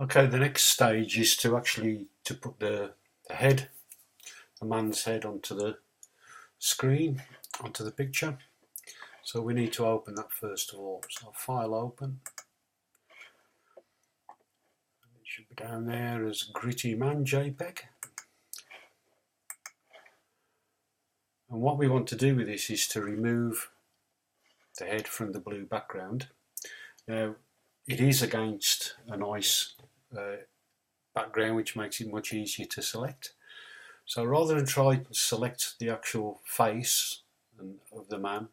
Okay, the next stage is to actually put the head, the man's head onto the screen, onto the picture. So we need to open that first of all. So file open. It should be down there as Gritty Man JPEG. And what we want to do with this is to remove the head from the blue background. Now, it is against a nice background, which makes it much easier to select. So rather than try to select the actual face of the man,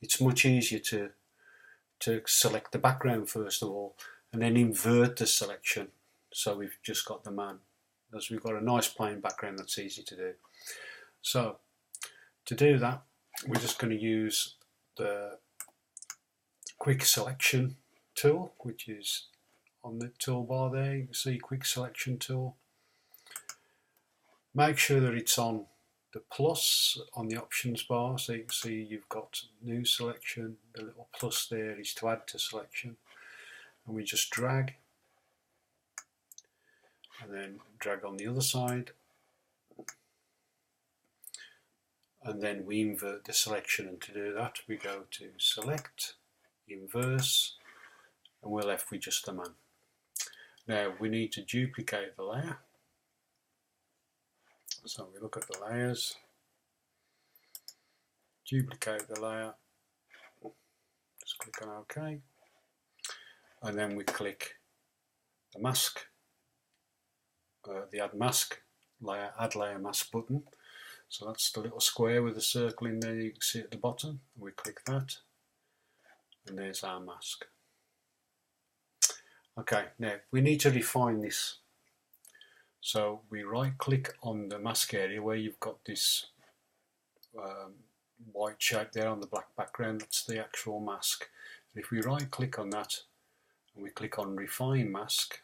it's much easier to select the background first of all, and then invert the selection. So we've just got the man, as we've got a nice plain background that's easy to do. So to do that, we're just going to use the quick selection tool, which is on the toolbar there. You can see quick selection tool. Make sure that it's on the plus on the options bar, so you can see you've got new selection. The little plus there is to add to selection, and we just drag and then drag on the other side, and then we invert the selection. And to do that, we go to select, inverse, and we're left with just the man. Now we need to duplicate the layer. So we look at the layers, duplicate the layer, just click on OK, and then we click the mask, the add mask layer, add layer mask button. So that's the little square with the circle in there you can see at the bottom. We click that, and there's our mask. Okay, now we need to refine this. So we right click on the mask area where you've got this white shape there on the black background. That's the actual mask. If we right click on that and we click on refine mask,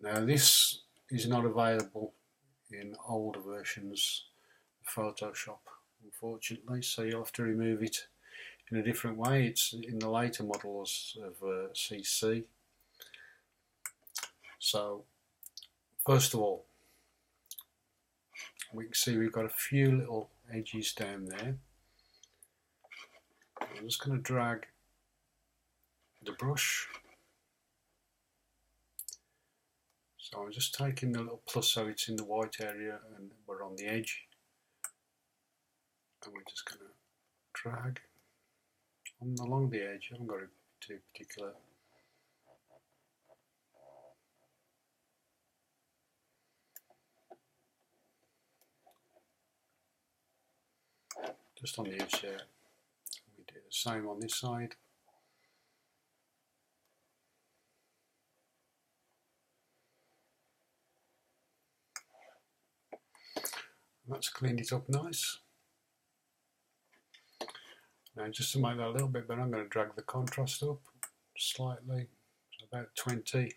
now this is not available in older versions of Photoshop, unfortunately, so you'll have to remove it in a different way. It's in the later models of CC. So first of all, we can see we've got a few little edges down there. I'm just going to drag the brush. So I'm just taking the little plus so it's in the white area and we're on the edge. And we're just going to drag along the edge. I haven't got to be too particular. Just on the edge there. We do the same on this side. That's cleaned it up nice. Now just to make that a little bit better, I'm going to drag the contrast up slightly, so about 20.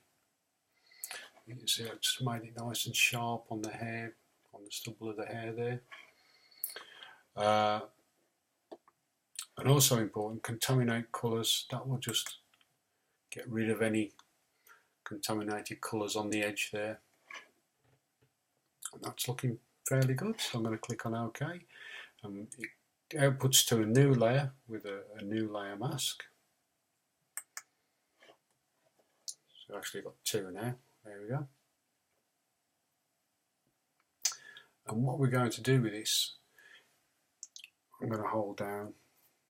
You can see I just made it nice and sharp on the hair, on the stubble of the hair there. And also important, contaminate colours. That will just get rid of any contaminated colours on the edge there. And that's looking fairly good, so I'm going to click on OK. It outputs to a new layer with a new layer mask. So I've actually got two now. There we go. And what we're going to do with this, I'm going to hold down,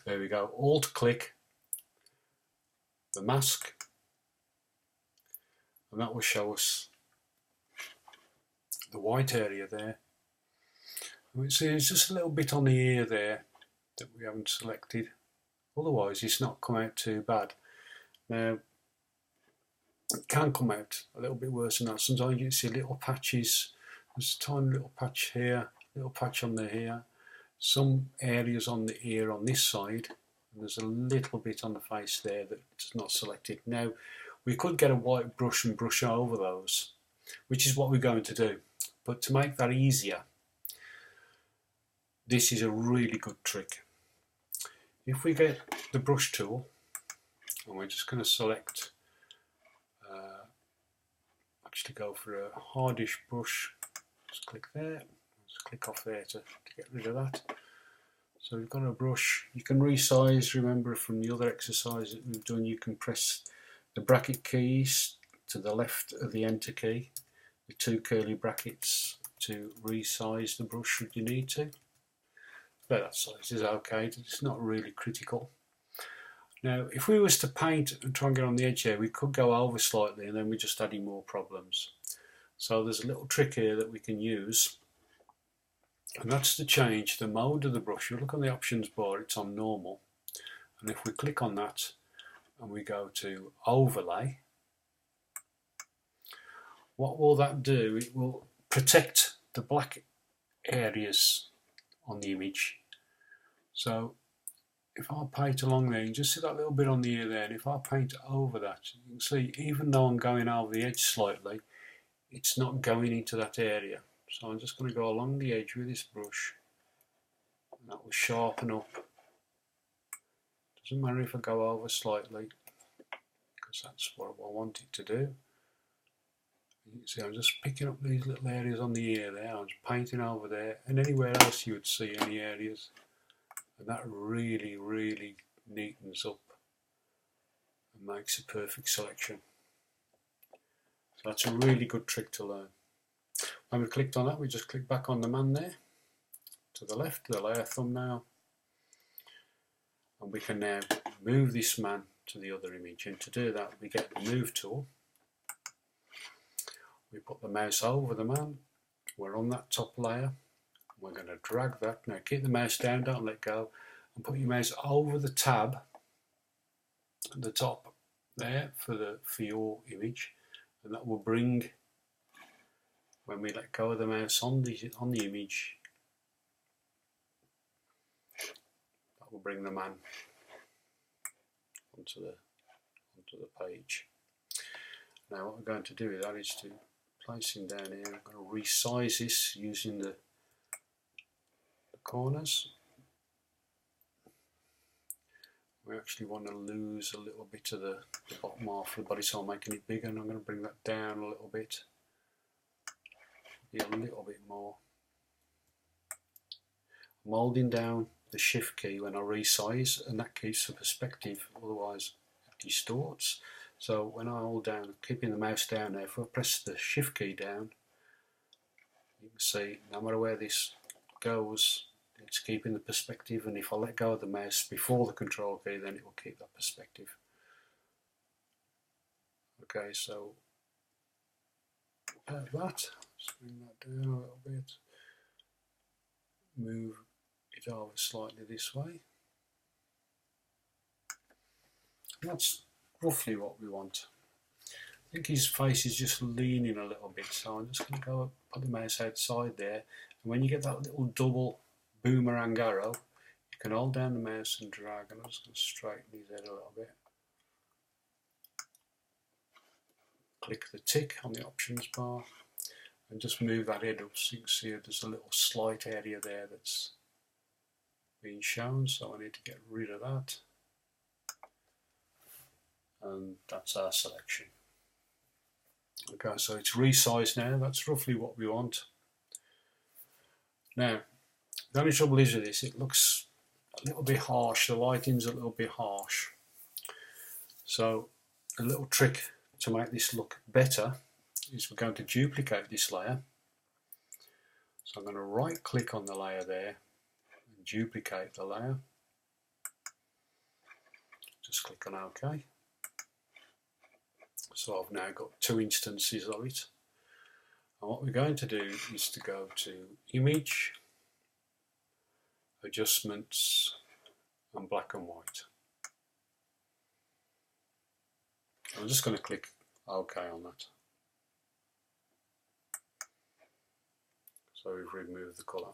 there we go, Alt click the mask, and that will show us the white area there. And see, it's just a little bit on the ear there that we haven't selected. Otherwise it's not come out too bad. Now it can come out a little bit worse than that. Sometimes you see little patches. There's a tiny little patch here, little patch on the ear, some areas on the ear on this side, and there's a little bit on the face there that's not selected. Now we could get a white brush and brush over those, which is what we're going to do. But to make that easier, this is a really good trick. If we get the brush tool, and we're just going to select actually go for a hardish brush. Just click there, just click off there to get rid of that. So we've got a brush. You can resize, remember from the other exercise that we've done, you can press the bracket keys to the left of the enter key, the two curly brackets, to resize the brush should you need to. But that size is okay, it's not really critical. Now if we was to paint and try and get on the edge here, we could go over slightly and then we're just adding more problems. So there's a little trick here that we can use, and that's to change the mode of the brush. You look on the options bar, it's on normal, and if we click on that and we go to overlay, what will that do? It will protect the black areas on the image. So if I paint along there, you can just see that little bit on the ear there, and if I paint over that, you can see even though I'm going over the edge slightly, it's not going into that area. So I'm just going to go along the edge with this brush, and that will sharpen up. Doesn't matter if I go over slightly, because that's what I want it to do. You can see I'm just picking up these little areas on the ear there, I'm just painting over there, and anywhere else you would see any areas. And that really, really neatens up and makes a perfect selection. So that's a really good trick to learn. When we clicked on that, we just click back on the man there, to the left, the layer thumbnail, and we can now move this man to the other image. And to do that, we get the move tool, we put the mouse over the man, we're on that top layer, we're going to drag that. Now keep the mouse down, don't let go, and put your mouse over the tab at the top there for your image, and that will bring, when we let go of the mouse on the image, that will bring the man onto the page. Now what we're going to do with that is to place him down here. I'm going to resize this using the corners. We actually want to lose a little bit of the bottom half of the body, so I'm making it bigger, and I'm going to bring that down a little bit. Be a little bit more. I'm holding down the shift key when I resize, and that keeps the perspective, otherwise it distorts. So when I hold down, keeping the mouse down there, if I press the shift key down, you can see no matter where this goes, it's keeping the perspective, and if I let go of the mouse before the control key, then it will keep that perspective. Okay, so that, let's bring that down a little bit, move it over slightly this way. And that's roughly what we want. I think his face is just leaning a little bit, so I'm just going to go put the mouse outside there, and when you get that little double boomerang arrow, you can hold down the mouse and drag, and I'm just going to straighten his head a little bit. Click the tick on the options bar and just move that head up, so you can see there's a little slight area there that's being shown, so I need to get rid of that. And that's our selection. Okay, so it's resized now, that's roughly what we want. Now, the only trouble is with this, it looks a little bit harsh, the lighting's a little bit harsh. So a little trick to make this look better is we're going to duplicate this layer. So I'm going to right click on the layer there and duplicate the layer. Just click on OK. So I've now got two instances of it. And what we're going to do is to go to Image, Adjustments, and Black and White. I'm just going to click OK on that. So we've removed the colour.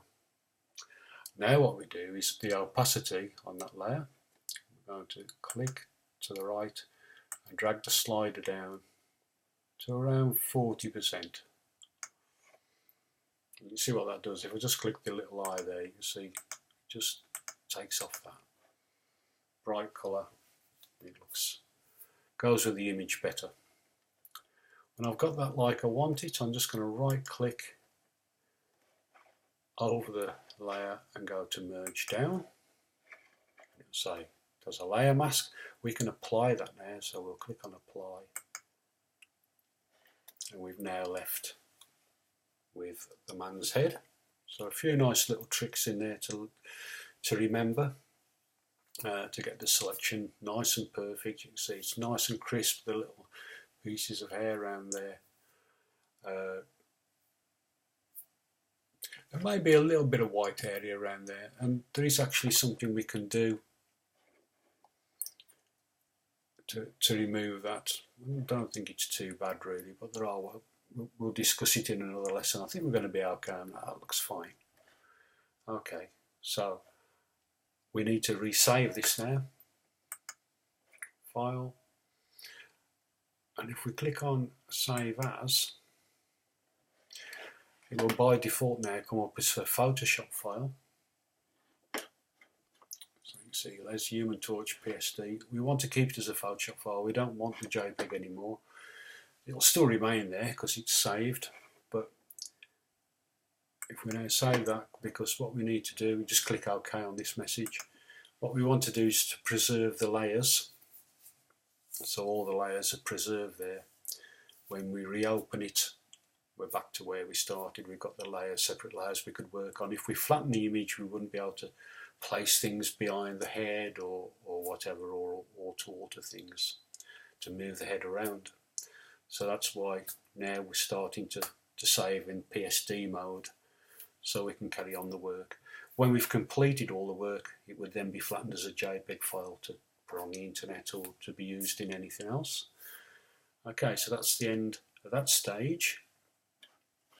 Now what we do is the opacity on that layer. We're going to click to the right and drag the slider down to around 40%. You can see what that does. If I just click the little eye there, you can see it just takes off that bright colour. It goes with the image better. And I've got that like I want it. I'm just going to right click over the layer and go to merge down. It'll say there's a layer mask. We can apply that now, so we'll click on apply, and we've now left with the man's head. So a few nice little tricks in there to remember, to get the selection nice and perfect. You can see it's nice and crisp, the little pieces of hair around there. There may be a little bit of white area around there, and there is actually something we can do to remove that. I don't think it's too bad really, but there are. We'll discuss it in another lesson. I think we're going to be okay on that. That looks fine. Okay, so we need to resave this now. File, and if we click on Save As, it will by default now come up as a Photoshop file. So you can see there's Human Torch PSD. We want to keep it as a Photoshop file. We don't want the JPEG anymore. It'll still remain there because it's saved, but if we now save that, because what we need to do, we just click OK on this message. What we want to do is to preserve the layers, so all the layers are preserved there. When we reopen it, we're back to where we started. We've got the layers, separate layers we could work on. If we flatten the image, we wouldn't be able to place things behind the head or whatever, or to alter things, to move the head around. So that's why now we're starting to save in PSD mode, so we can carry on the work. When we've completed all the work, it would then be flattened as a JPEG file to put on the internet or to be used in anything else. Okay, so that's the end of that stage.